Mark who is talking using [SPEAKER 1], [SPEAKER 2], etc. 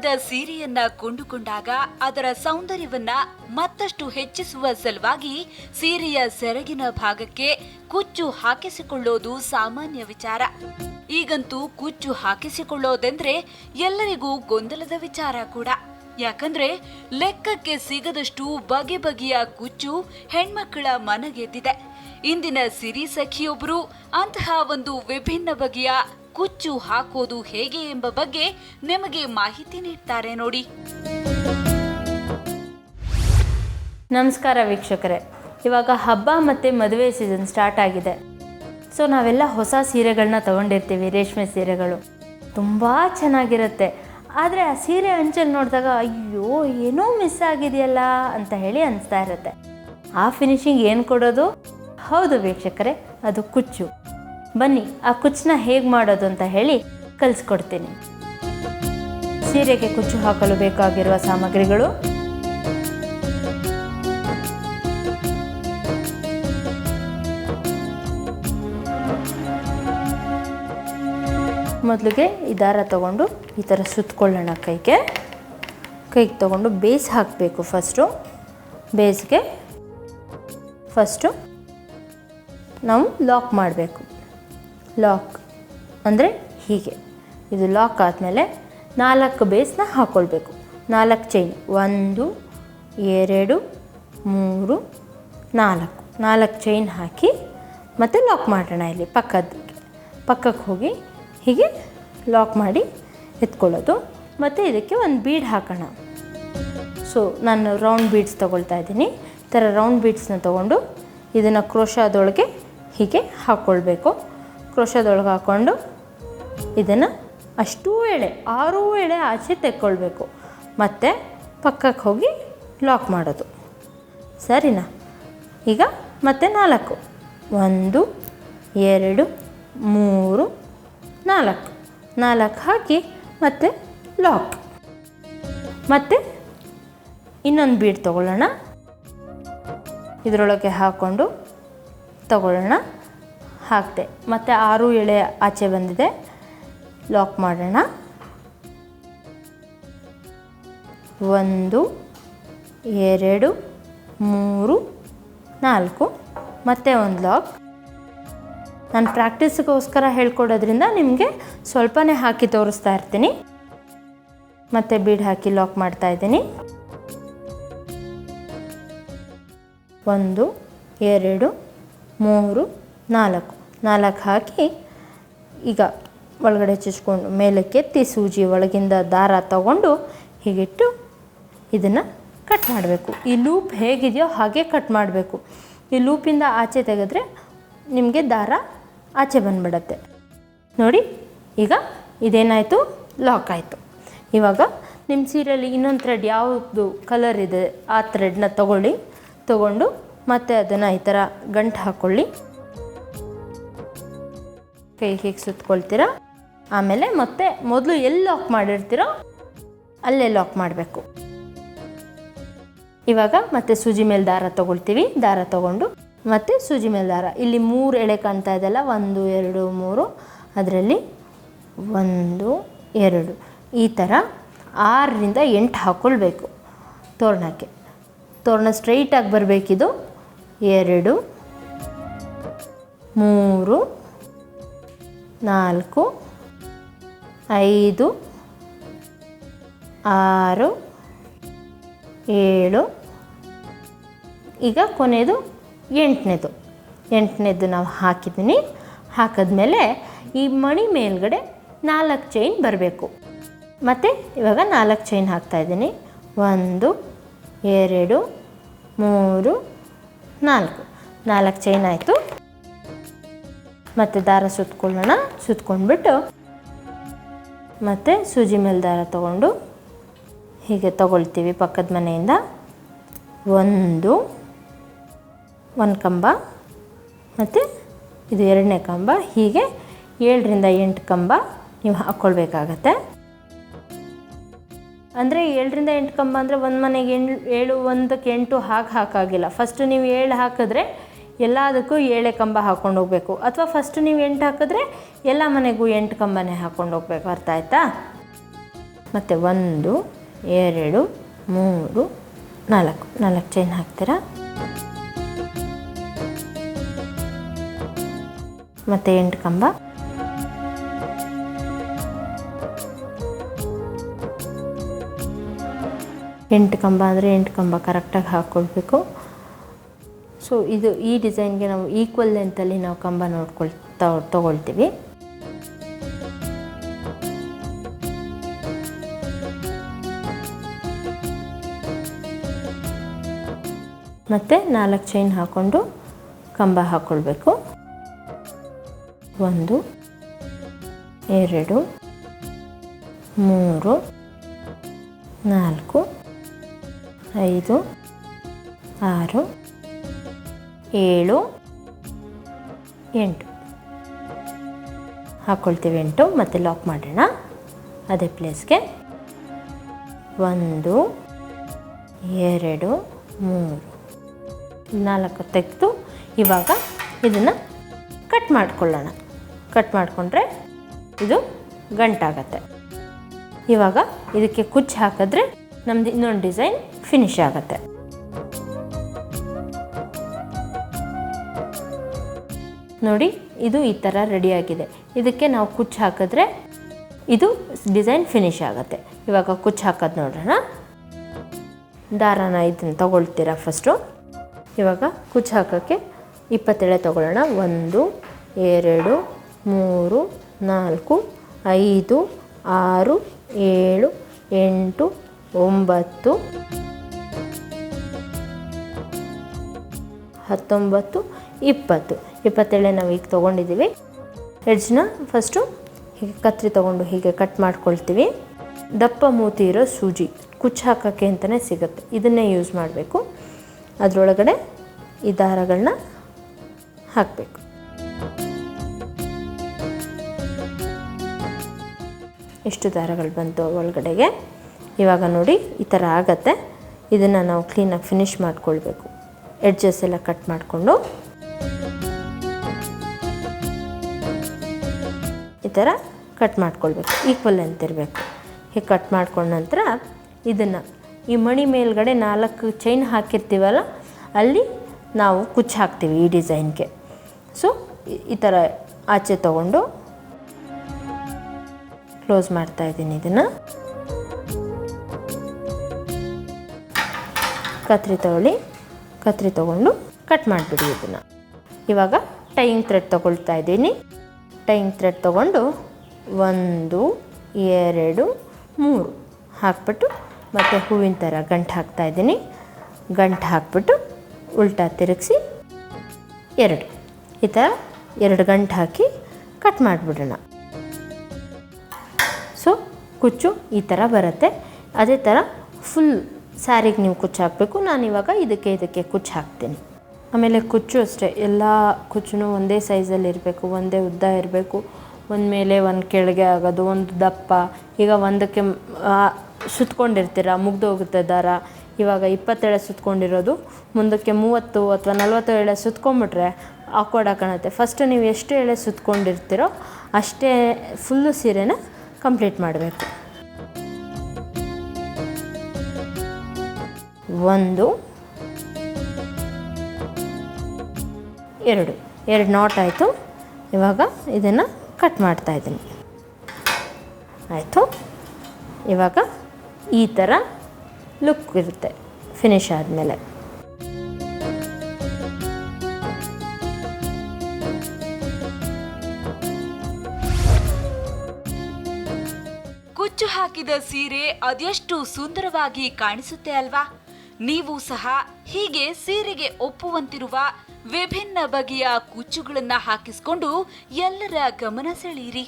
[SPEAKER 1] ಸುಂದರವಾದ ಸೀರೆಯನ್ನ ಕೊಂಡುಕೊಂಡಾಗ ಅದರ ಸೌಂದರ್ಯವನ್ನ ಮತ್ತಷ್ಟು ಹೆಚ್ಚಿಸುವ ಸಲುವಾಗಿ ಸೀರೆಯ ಸೆರಗಿನ ಭಾಗಕ್ಕೆ ಕುಚ್ಚು ಹಾಕಿಸಿಕೊಳ್ಳೋದು ಸಾಮಾನ್ಯ ವಿಚಾರ. ಈಗಂತೂ ಕುಚ್ಚು ಹಾಕಿಸಿಕೊಳ್ಳೋದೆಂದ್ರೆ ಎಲ್ಲರಿಗೂ ಗೊಂದಲದ ವಿಚಾರ ಕೂಡ. ಯಾಕಂದ್ರೆ ಲೆಕ್ಕಕ್ಕೆ ಸಿಗದಷ್ಟು ಬಗೆ ಬಗೆಯ ಕುಚ್ಚು ಹೆಣ್ಮಕ್ಕಳ ಮನಗೆದ್ದಿದೆ. ಇಂದಿನ ಸಿರಿ ಸಖಿಯೊಬ್ಬರು ಅಂತಹ ಒಂದು ವಿಭಿನ್ನ ಬಗೆಯ ಕುಚ್ಚು ಹಾಕೋದು ಹೇಗೆ ಎಂಬ ಬಗ್ಗೆ ನಿಮಗೆ ಮಾಹಿತಿ ನೀಡ್ತಾರೆ ನೋಡಿ.
[SPEAKER 2] ನಮಸ್ಕಾರ ವೀಕ್ಷಕರೇ, ಇವಾಗ ಹಬ್ಬ ಮತ್ತು ಮದುವೆ ಸೀಸನ್ ಸ್ಟಾರ್ಟ್ ಆಗಿದೆ. ಸೊ ನಾವೆಲ್ಲ ಹೊಸ ಸೀರೆಗಳನ್ನ ತೊಗೊಂಡಿರ್ತೀವಿ, ರೇಷ್ಮೆ ಸೀರೆಗಳು ತುಂಬ ಚೆನ್ನಾಗಿರುತ್ತೆ. ಆದರೆ ಆ ಸೀರೆ ಅಂಚಲ್ಲಿ ನೋಡಿದಾಗ ಅಯ್ಯೋ ಏನೋ ಮಿಸ್ ಆಗಿದೆಯಲ್ಲ ಅಂತ ಹೇಳಿ ಅನಿಸ್ತಾ ಇರುತ್ತೆ. ಆ ಫಿನಿಶಿಂಗ್ ಏನು ಕೊಡೋದು? ಹೌದು ವೀಕ್ಷಕರೇ, ಅದು ಕುಚ್ಚು. ಬನ್ನಿ ಆ ಕುಚ್ಚನ್ನ ಹೇಗೆ ಮಾಡೋದು ಅಂತ ಹೇಳಿ ಕಲಿಸ್ಕೊಡ್ತೀನಿ. ಸೀರೆಗೆ ಕುಚ್ಚು ಹಾಕಲು ಬೇಕಾಗಿರುವ ಸಾಮಗ್ರಿಗಳು: ಮೊದಲಿಗೆ ಈ ದಾರ ತಗೊಂಡು ಈ ಥರ ಸುತ್ತಕೊಳ್ಳೋಣ. ಕೈಗೆ ತಗೊಂಡು ಬೇಸ್ ಹಾಕಬೇಕು. ಬೇಸ್ಗೆ ಫಸ್ಟು ನಾವು ಲಾಕ್ ಮಾಡಬೇಕು. ಲಾಕ್ ಅಂದರೆ ಹೀಗೆ ಇದು ಲಾಕ್ ಆದಮೇಲೆ 4 ಬೇಸ್ನ ಹಾಕ್ಕೊಳ್ಬೇಕು. 4 ಚೈನ್, 1 2 3 4 ಚೈನ್ ಹಾಕಿ ಮತ್ತು ಲಾಕ್ ಮಾಡೋಣ. ಇಲ್ಲಿ ಪಕ್ಕಕ್ಕೆ ಹೋಗಿ ಹೀಗೆ ಲಾಕ್ ಮಾಡಿ ಎತ್ಕೊಳ್ಳೋದು. ಮತ್ತು ಇದಕ್ಕೆ ಒಂದು ಬೀಡ್ ಹಾಕೋಣ. ಸೊ ನಾನು ರೌಂಡ್ ಬೀಡ್ಸ್ ತೊಗೊಳ್ತಾ ಇದ್ದೀನಿ. ಈ ಥರ ರೌಂಡ್ ಬೀಡ್ಸ್ನ ತೊಗೊಂಡು ಇದನ್ನು ಕ್ರೋಶಾದೊಳಗೆ ಹೀಗೆ ಹಾಕ್ಕೊಳ್ಬೇಕು. ಕ್ರೋಶಾದೊಳಗೆ ಹಾಕ್ಕೊಂಡು ಇದನ್ನು 6 ಎಳೆ ಆಚೆ ತೆಕ್ಕೊಳ್ಬೇಕು. ಮತ್ತು ಪಕ್ಕಕ್ಕೆ ಹೋಗಿ ಲಾಕ್ ಮಾಡೋದು. ಸರಿನಾ? ಈಗ ಮತ್ತೆ 4 1 2 3 4 ಹಾಕಿ ಮತ್ತೆ ಲಾಕ್. ಮತ್ತು ಇನ್ನೊಂದು ಬೀಡ್ ತೊಗೊಳ್ಳೋಣ. ಇದರೊಳಗೆ ಹಾಕ್ಕೊಂಡು ತಗೊಳ್ಳೋಣ. ಹಾಕಿದೆ. ಮತ್ತು 6 ಎಳೆ ಆಚೆ ಬಂದಿದೆ. ಲಾಕ್ ಮಾಡೋಣ. 1 2 3 4 ಮತ್ತೆ ಒಂದು ಲಾಕ್. ನಾನು ಪ್ರಾಕ್ಟೀಸ್ಗೋಸ್ಕರ ಹೇಳ್ಕೊಡೋದ್ರಿಂದ ನಿಮಗೆ ಸ್ವಲ್ಪನೇ ಹಾಕಿ ತೋರಿಸ್ತಾ ಇರ್ತೀನಿ. ಮತ್ತು ಬೀಡ್ ಹಾಕಿ ಲಾಕ್ ಮಾಡ್ತಾ ಇದ್ದೀನಿ. 1 2 3 4 ಹಾಕಿ ಈಗ ಒಳಗಡೆ ಚುಚ್ಕೊಂಡು ಮೇಲಕ್ಕೆತ್ತಿ ಸೂಜಿ ಒಳಗಿಂದ ದಾರ ತಗೊಂಡು ಹೀಗಿಟ್ಟು ಇದನ್ನು ಕಟ್ ಮಾಡಬೇಕು. ಈ ಲೂಪ್ ಹೇಗಿದೆಯೋ ಹಾಗೆ ಕಟ್ ಮಾಡಬೇಕು. ಈ ಲೂಪಿಂದ ಆಚೆ ತೆಗೆದ್ರೆ ನಿಮಗೆ ದಾರ ಆಚೆ ಬಂದುಬಿಡತ್ತೆ ನೋಡಿ. ಈಗ ಇದೇನಾಯಿತು? ಲಾಕ್ ಆಯಿತು. ಇವಾಗ ನಿಮ್ಮ ಸೀರೆಯಲ್ಲಿ ಇನ್ನೊಂದು ಥ್ರೆಡ್ ಯಾವುದು ಕಲರ್ ಇದೆ ಆ ಥ್ರೆಡ್ನ ತಗೊಂಡು ಮತ್ತೆ ಅದನ್ನು ಈ ಥರ ಗಂಟು ಹಾಕ್ಕೊಳ್ಳಿ. ಕೈ ಹೀಗೆ ಸುತ್ಕೊಳ್ತೀರ. ಆಮೇಲೆ ಮತ್ತೆ ಮೊದಲು ಎಲ್ಲಿ ಲಾಕ್ ಮಾಡಿರ್ತೀರೋ ಅಲ್ಲೇ ಲಾಕ್ ಮಾಡಬೇಕು. ಇವಾಗ ಮತ್ತೆ ಸೂಜಿ ಮೇಲೆ ದಾರ ತೊಗೊಳ್ತೀವಿ. ದಾರ ತೊಗೊಂಡು ಮತ್ತು ಸೂಜಿ ಮೇಲೆ ದಾರ, ಇಲ್ಲಿ 3 ಎಳೆ ಕಾಣ್ತಾ ಇದೆಯಲ್ಲ, 1 2 3, ಅದರಲ್ಲಿ 1 2 ಈ ಥರ 6ರಿಂದ 8 ಹಾಕ್ಕೊಳ್ಬೇಕು. ತೋರಣ ಸ್ಟ್ರೈಟಾಗಿ ಬರಬೇಕಿದು. 2 3 4 5 6 7, ಈಗ ಕೊನೆಯದು 8ನೇದು ನಾವು ಹಾಕಿದ್ದೀನಿ. ಹಾಕಿದ್ಮೇಲೆ ಈ ಮಣಿ ಮೇಲ್ಗಡೆ 4 ಚೈನ್ ಬರಬೇಕು. ಮತ್ತು ಇವಾಗ 4 ಚೈನ್ ಹಾಕ್ತಾಯಿದ್ದೀನಿ. 1 2 3 4 ಚೈನ್ ಆಯಿತು. ಮತ್ತು ದಾರ ಸುತ್ಕೊಳ್ಳೋಣ. ಸುತ್ಕೊಂಡ್ಬಿಟ್ಟು ಮತ್ತು ಸೂಜಿ ಮೇಲೆ ದಾರ ತಗೊಂಡು ಹೀಗೆ ತಗೊಳ್ತೀವಿ ಪಕ್ಕದ ಮನೆಯಿಂದ. ಒಂದು ಕಂಬ ಮತ್ತು ಇದು 2ನೇ ಕಂಬ. ಹೀಗೆ 7ರಿಂದ 8 ಕಂಬ ನೀವು ಹಾಕ್ಕೊಳ್ಬೇಕಾಗತ್ತೆ. ಅಂದರೆ 7ರಿಂದ 8 ಕಂಬ ಅಂದರೆ ಒಂದು ಮನೆಗೆ 7, 1ಕ್ಕೆ 8 ಹಾಕಾಗಿಲ್ಲ. ಫಸ್ಟು ನೀವು 7 ಹಾಕಿದ್ರೆ ಎಲ್ಲದಕ್ಕೂ 7 ಕಂಬ ಹಾಕ್ಕೊಂಡು ಹೋಗಬೇಕು. ಅಥವಾ ಫಸ್ಟ್ ನೀವು 8 ಹಾಕಿದ್ರೆ ಎಲ್ಲ ಮನೆಗೂ 8 ಕಂಬನೇ ಹಾಕ್ಕೊಂಡು ಹೋಗ್ಬೇಕು. ಅರ್ಥ ಆಯ್ತಾ? ಮತ್ತು 1 2 3 4 ಚೈನ್ ಹಾಕ್ತೀರಾ. ಮತ್ತು 8 ಕಂಬ, ಅಂದರೆ 8 ಕಂಬ ಕರೆಕ್ಟಾಗಿ ಹಾಕ್ಕೊಳ್ಬೇಕು. ಸೊ ಈ ಡಿಸೈನ್ಗೆ ನಾವು ಈಕ್ವಲ್ ಲೆಂತಲ್ಲಿ ನಾವು ಕಂಬ ತಗೊಳ್ತೀವಿ. ಮತ್ತು 4 ಚೈನ್ ಹಾಕ್ಕೊಂಡು ಕಂಬ ಹಾಕ್ಕೊಳ್ಬೇಕು. 1 2 3 4 5 6 7 8 ಹಾಕ್ಕೊಳ್ತೀವಿ. 8 ಮತ್ತು ಲಾಕ್ ಮಾಡೋಣ ಅದೇ ಪ್ಲೇಸ್ಗೆ. 1 2 3 4 ತೆಗೆದು ಇವಾಗ ಇದನ್ನು ಕಟ್ ಮಾಡ್ಕೊಳ್ಳೋಣ. ಕಟ್ ಮಾಡಿಕೊಂಡ್ರೆ ಇದು ಗಂಟಾಗತ್ತೆ. ಇವಾಗ ಇದಕ್ಕೆ ಕುಚ್ಚು ಹಾಕಿದ್ರೆ ನಮ್ಮದು ಇನ್ನೊಂದು ಡಿಸೈನ್ ಫಿನಿಶ್ ಆಗುತ್ತೆ. ನೋಡಿ, ಇದು ಈ ಥರ ರೆಡಿಯಾಗಿದೆ. ಇದಕ್ಕೆ ನಾವು ಕುಚ್ಚು ಹಾಕಿದ್ರೆ ಇದು ಡಿಸೈನ್ ಫಿನಿಶ್ ಆಗುತ್ತೆ. ಇವಾಗ ಕುಚ್ಚು ಹಾಕೋದು ನೋಡೋಣ. ದಾರಾನ ಇದನ್ನು ತಗೊಳ್ತೀರಾ ಫಸ್ಟು. ಇವಾಗ ಕುಚ್ಚು ಹಾಕೋಕ್ಕೆ 20 ಎಳೆ ತಗೊಳ್ಳೋಣ. 1 2 3 4 5 6 7 8 9 19 20 ಎಳೆ ನಾವು ಈಗ ತೊಗೊಂಡಿದ್ದೀವಿ. ಎಡ್ಜ್ನ ಫಸ್ಟು ಹೀಗೆ ಕತ್ರಿ ತೊಗೊಂಡು ಹೀಗೆ ಕಟ್ ಮಾಡ್ಕೊಳ್ತೀವಿ. ದಪ್ಪ ಮೂತಿ ಇರೋ ಸೂಜಿ ಕುಚ್ಚು ಹಾಕೋಕ್ಕೆ ಅಂತಲೇ ಸಿಗುತ್ತೆ, ಇದನ್ನೇ ಯೂಸ್ ಮಾಡಬೇಕು. ಅದರೊಳಗಡೆ ಈ ದಾರಗಳನ್ನ ಹಾಕಬೇಕು. ಎಷ್ಟು ದಾರಗಳು ಬಂತು ಒಳಗಡೆಗೆ. ಇವಾಗ ನೋಡಿ ಈ ಥರ ಆಗತ್ತೆ. ಇದನ್ನು ನಾವು ಕ್ಲೀನಾಗಿ ಫಿನಿಶ್ ಮಾಡ್ಕೊಳ್ಬೇಕು. ಎಡ್ಜಸ್ ಎಲ್ಲ ಕಟ್ ಮಾಡಿಕೊಂಡು ಈ ಥರ ಕಟ್ ಮಾಡ್ಕೊಳ್ಬೇಕು. ಈಕ್ವಲ್ ಅಂತಿರಬೇಕು. ಹೀಗೆ ಕಟ್ ಮಾಡ್ಕೊಂಡ ನಂತರ ಇದನ್ನು ಈ ಮಣಿ ಮೇಲ್ಗಡೆ 4 ಚೈನ್ ಹಾಕಿರ್ತೀವಲ್ಲ, ಅಲ್ಲಿ ನಾವು ಕುಚ್ಚು ಹಾಕ್ತೀವಿ ಈ ಡಿಸೈನ್ಗೆ. ಸೊ ಈ ಥರ ಆಚೆ ತೊಗೊಂಡು ಕ್ಲೋಸ್ ಮಾಡ್ತಾಯಿದ್ದೀನಿ. ಇದನ್ನು ಕತ್ರಿ ತೊಗೊಂಡು ಕಟ್ ಮಾಡಿಬಿಡಿ ಇದನ್ನು. ಇವಾಗ ಟೈಯಿಂಗ್ ಥ್ರೆಡ್ ತೊಗೊಳ್ತಾ ಇದ್ದೀನಿ. ಟೈಯಿಂಗ್ ಥ್ರೆಡ್ ತೊಗೊಂಡು 1 2 3 ಹಾಕ್ಬಿಟ್ಟು ಮತ್ತು ಹೂವಿನ ಥರ ಗಂಟು ಹಾಕ್ತಾಯಿದ್ದೀನಿ. ಗಂಟು ಹಾಕ್ಬಿಟ್ಟು ಉಲ್ಟಾ ತಿರುಗಿಸಿ 2 ಈ ಥರ 2 ಗಂಟು ಹಾಕಿ ಕಟ್ ಮಾಡಿಬಿಡೋಣ. ಸೊ ಕುಚ್ಚು ಈ ಥರ ಬರುತ್ತೆ. ಅದೇ ಥರ ಫುಲ್ ಸ್ಯಾರಿಗೆ ನೀವು ಕುಚ್ಚು ಹಾಕಬೇಕು. ನಾನಿವಾಗ ಇದಕ್ಕೆ ಕುಚ್ಚು ಹಾಕ್ತೀನಿ. ಆಮೇಲೆ ಕುಚ್ಚು ಅಷ್ಟೇ, ಎಲ್ಲ ಕುಚ್ಚು ಒಂದೇ ಸೈಜಲ್ಲಿ ಇರಬೇಕು, ಒಂದೇ ಉದ್ದ ಇರಬೇಕು. ಒಂದು ಮೇಲೆ ಒಂದು ಕೆಳಗೆ ಆಗೋದು, ಒಂದು ದಪ್ಪ. ಈಗ ಒಂದಕ್ಕೆ ಸುತ್ಕೊಂಡಿರ್ತೀರ, ಮುಗ್ದೋಗುತ್ತೆ ದಾರ. ಇವಾಗ 20 ಎಳೆ ಸುತ್ಕೊಂಡಿರೋದು ಮುಂದಕ್ಕೆ 30 ಅಥವಾ 40 ಎಳೆ ಸುತ್ಕೊಂಡ್ಬಿಟ್ರೆ ಆಕ್ವರ್ಡ್ ಕಾಣುತ್ತೆ. ಫಸ್ಟ್ ನೀವು ಎಷ್ಟು ಎಳೆ ಸುತ್ಕೊಂಡಿರ್ತೀರೋ ಅಷ್ಟೇ ಫುಲ್ಲು ಸೀರೆನ ಕಂಪ್ಲೀಟ್ ಮಾಡಬೇಕು. 1 2 ನಾಟ್ ಆಯಿತು. ಇವಾಗ ಇದನ್ನು ಕಟ್ ಮಾಡ್ತಾಯಿದ್ದೀನಿ. ಆಯಿತು. ಇವಾಗ ಈ ಥರ ಲುಕ್ ಇರುತ್ತೆ ಫಿನಿಶ್ ಆದಮೇಲೆ.
[SPEAKER 1] ಕುಚ್ಚು ಹಾಕಿದ ಸೀರೆ ಅದೆಷ್ಟು ಸುಂದರವಾಗಿ ಕಾಣಿಸುತ್ತೆ ಅಲ್ವಾ? ನೀವು ಸಹ ಹೀಗೆ ಸೀರೆಗೆ ಒಪ್ಪುವಂತಿರುವ ವಿಭಿನ್ನ ಬಗೆಯ ಕುಚ್ಚುಗಳನ್ನ ಹಾಕಿಸಿಕೊಂಡು ಎಲ್ಲರ ಗಮನ ಸೆಳೆಯಿರಿ.